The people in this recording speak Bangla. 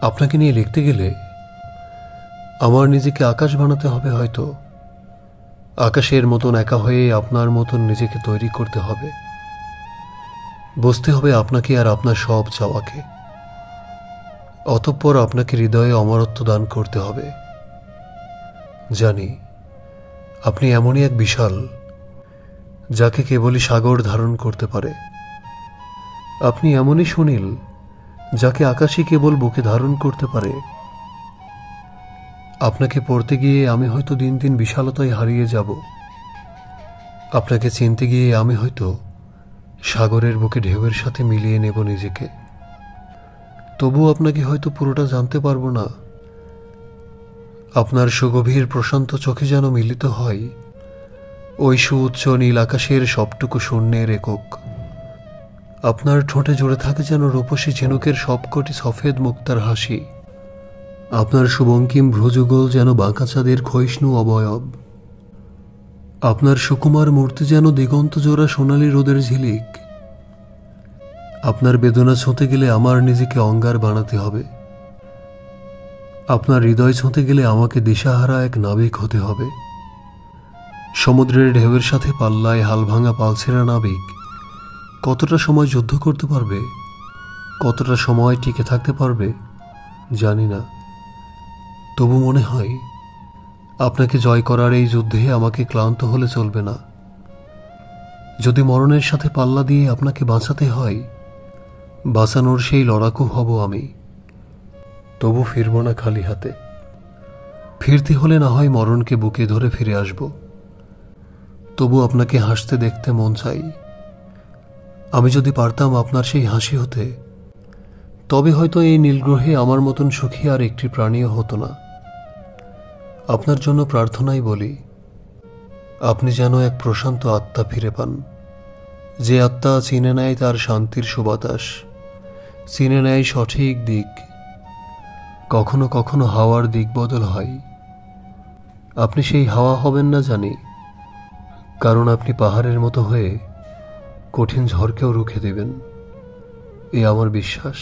আপনাকে নিয়ে লিখতে গেলে আমার নিজেকে আকাশ বানাতে হবে, হয়তো আকাশের মতন একা হয়ে আপনার মতন নিজেকে তৈরি করতে হবে, বুঝতে হবে আপনাকে আর আপনার সব চাওয়াকে। অতঃপর আপনাকে হৃদয়ে অমরত্ব দান করতে হবে। জানি আপনি এমনই এক বিশাল, যাকে কেবলই সাগর ধারণ করতে পারে। আপনি এমনই সুনীল, যাকে আকাশই কেবল বুকে ধারণ করতে পারে। আপনাকে পড়তে গিয়ে আমি হয়তো দিন দিন বিশালতায় হারিয়ে যাব। আপনাকে চিনতে গিয়ে আমি হয়তো সাগরের বুকে ঢেউয়ের সাথে মিলিয়ে নেব নিজেকে। তবু আপনাকে হয়তো পুরোটা জানতে পারবো না। আপনার সুগভীর প্রশান্ত চোখে যেন মিলিত হয় ওই সুউচ্চ নীল আকাশের সবটুকু শূন্যের একক। আপনার ঠোঁটে জুড়ে থাকে যেন রূপসী ঝিনুকের সবকটি সফেদ মুক্তার হাসি। আপনার শুভঙ্কিম ভ্রুযুগল যেন বাঁকা চাঁদের ক্ষয়িষ্ণু অবয়ব। আপনার সুকুমার মূর্তি যেন দিগন্ত জোড়া সোনালী রোদের ঝিলিক। আপনার বেদনা ছুঁতে গেলে আমার নিজেকে অঙ্গার বানাতে হবে। আপনার হৃদয় ছুঁতে গেলে আমাকে দিশাহারা এক নাবিক হতে হবে। সমুদ্রের ঢেউয়ের সাথে পাল্লায় হালভাঙা পালছেরা নাবিক কতটা সময় যুদ্ধ করতে পারবে, কতটা সময় টিকে থাকতে পারবে জানি না। তবু মনে হয় আপনাকে জয় করার এই যুদ্ধে আমাকে ক্লান্ত হলে চলবে না। যদি মরণের সাথে পাল্লা দিয়ে আপনাকে বাঁচাতে হয়, বাঁচানোর সেই লড়াকু হব আমি। তবু ফিরব না খালি হাতে। ফিরতে হলে না হয় মরণকে বুকে ধরে ফিরে আসব। তবু আপনাকে হাসতে দেখতে মন চাই। আমি যদি পারতাম আপনার সেই হাসি হতে, তবে হয়তো এই নীলগ্রহে আমার মতন সুখী আর একটি প্রাণীও হতো না। আপনার জন্য প্রার্থনাই বলি, আপনি যেন এক প্রশান্ত আত্মা ফিরে পান, যে আত্মা চিনে নেয় তার শান্তির সুবাতাস, চিনে নেয় সঠিক দিক। কখনো কখনো হাওয়ার দিক বদল হয়। আপনি সেই হাওয়া হবেন না জানি, কারণ আপনি পাহাড়ের মতো হয়ে কঠিন ঝড়কেও রুখে দেবেন, এ আমার বিশ্বাস।